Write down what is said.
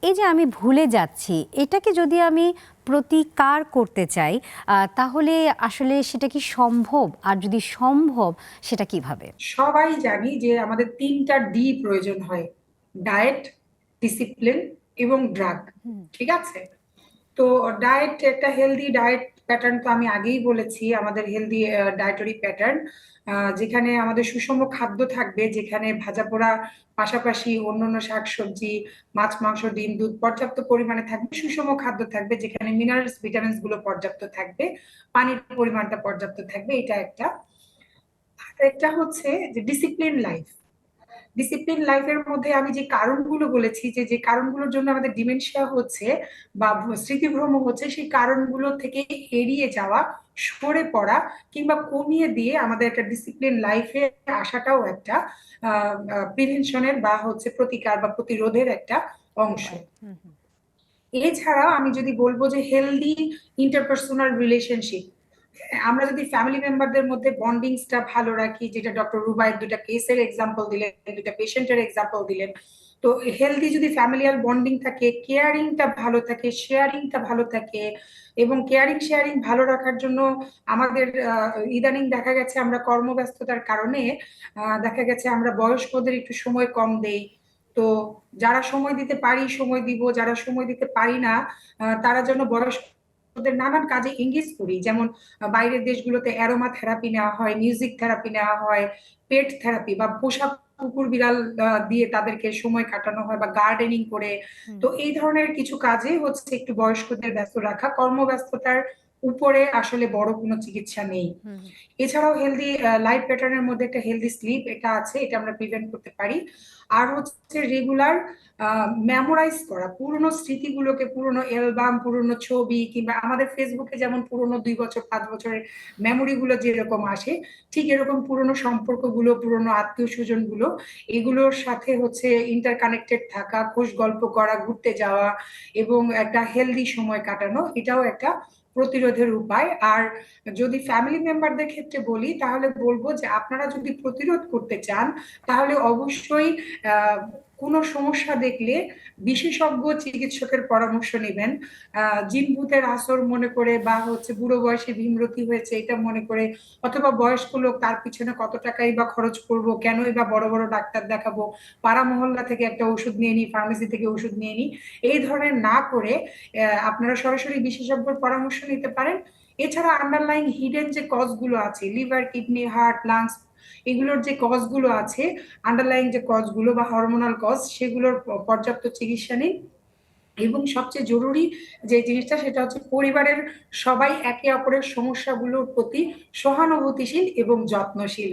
এই যে আমি ভুলে যাচ্ছি, এটাকে যদি আমি প্রতিকার করতে চাই, তাহলে আসলে সেটা কি সম্ভব? আর যদি সম্ভব, সেটা কিভাবে? সবাই জানি যে আমাদের ৩টা ডি প্রয়োজন হয়: ডায়েট, ডিসিপ্লিন এবং ড্রাগ। হুম। ঠিক আছে? তো ডায়েট, একটা হেলদি ডায়েট প্যাটার্ন তো আমি আগেই বলেছি, আমাদের হেলদি ডায়েটারি প্যাটার্ন, যেখানে আমাদের সুষম খাদ্য থাকবে, যেখানে ভাজা পোড়া পাশাপাশি অন্যান্য শাকসবজি, মাছ, মাংস, ডিম, দুধ পর্যাপ্ত পরিমাণে থাকবে, সুষম খাদ্য থাকবে যেখানে মিনারেলস, ভিটামিনস গুলো পর্যাপ্ত থাকবে, পানির পরিমাণটা পর্যাপ্ত থাকবে, এটা একটা। আর একটা হচ্ছে যে ডিসিপ্লিন লাইফ। ডিসিপ্লিন লাইফের মধ্যে আমি যে কারণগুলো বলেছি, যে যে কারণগুলোর জন্য আমাদের ডিমেনশিয়া হচ্ছে বা স্মৃতিভ্রম হচ্ছে, সেই কারণগুলো থেকে এড়িয়ে যাওয়া, সরে পড়া কিংবা কমিয়ে দিয়ে আমাদের একটা ডিসিপ্লিন লাইফে আসাটাও একটা প্রিভেনশনের বা হচ্ছে প্রতিকার বা প্রতিরোধের একটা অংশ। উপায়। হুম, হুম। এছাড়াও আমি যদি বলবো যে হেলদি ইন্টারপার্সোনাল রিলেশনশিপ, আমরা যদি ফ্যামিলি মেম্বারদের মধ্যে বন্ডিংসটা ভালো রাখি, যেটা ডক্টর রুবায়ের দুটা কেসের এক্সাম্পল দিলেন, দুটা পেশেন্টের এক্সাম্পল দিলেন, তো হেলদি যদি ফ্যামিলিয়াল বন্ডিং থাকে, কেয়ারিংটা ভালো থাকে, শেয়ারিংটা ভালো থাকে, এবং কেয়ারিং শেয়ারিং ভালো রাখার জন্য আমাদের ইদানিং দেখা গেছে আমরা কর্মব্যস্ততার কারণে দেখা গেছে আমরা বয়স্কদের একটু সময় কম দেই। তো যারা সময় দিতে পারি সময় দিব, যারা সময় দিতে পারি না তারা যেন বয়স্কদের নানান কাজে এঙ্গেজ করি। যেমন বাইরের দেশগুলোতে অ্যারোমা থেরাপি নেওয়া হয়, মিউজিক থেরাপি নেওয়া হয়, পেট থেরাপি বা পোষা কুকুর বিড়াল দিয়ে তাদেরকে সময় কাটানো হয়, বা গার্ডেনিং করে। হুম, তো এই ধরনের কিছু কাজে হচ্ছে একটু বয়স্কদের ব্যস্ত রাখা, কর্মব্যস্ততার উপরে আসলে বড় কোনো চিকিৎসা নেই। হুম, হুম। এছাড়াও হেলদি লাইফ প্যাটার্নের মধ্যে একটা হেলদি স্লিপ এটা আছে, এটা আমরা প্রিভেন্ট করতে পারি। আর হচ্ছে রেগুলার মেমোরাইজ করা পুরনো স্মৃতিগুলোকে, পুরনো অ্যালবাম, পুরনো ছবি, কিংবা আমাদের ফেসবুকে যেমন পুরনো 2 বছর 5 বছরের মেমোরি গুলো যেরকম আসে, ঠিক এরকম পুরনো সম্পর্কগুলো, পুরনো আত্মীয় স্বজন গুলো, এগুলোর সাথে হচ্ছে ইন্টার কানেক্টেড থাকা, খোশ গল্প করা, ঘুরতে যাওয়া এবং একটা হেলদি সময় কাটানো, এটাও একটা প্রতিরোধের উপায়। আর যদি ফ্যামিলি মেম্বারদের ক্ষেত্রে বলি, তাহলে বলবো যে আপনারা যদি প্রতিরোধ করতে চান, তাহলে অবশ্যই আহ কোনো সমস্যা দেখলে বিশেষজ্ঞ চিকিৎসকের পরামর্শ নেবেন। জিন ভূতের আসর মনে করে, বা হচ্ছে বুড়ো বয়সে ভীমরতি হয়েছে এটা মনে করে, অথবা বয়স্ক লোক, তার পিছনে কত টাকাই বা খরচ করব, কেনই বা বড় বড় ডাক্তার দেখাবো, পাড়া মহল্লা থেকে একটা ওষুধ নিয়ে নিই, ফার্মেসি থেকে ওষুধ নিয়ে নিই, এই ধরনের না করে আপনারা সরাসরি বিশেষজ্ঞের পরামর্শ নিতে পারেন। এছাড়া আন্ডারলাইং হিডেন যে কজ গুলো আছে, লিভার, কিডনি, হার্ট, লাংস, এগুলোর যে কজ গুলো আছে, আন্ডারলাইং যে কজ গুলো বা হরমোনাল কজ, সেগুলোর পর্যাপ্ত চিকিৎসা নিন। এবং সবচেয়ে জরুরি যে জিনিসটা, সেটা হচ্ছে পরিবারের সবাই একে অপরের সমস্যাগুলোর প্রতি সহানুভূতিশীল এবং যত্নশীল।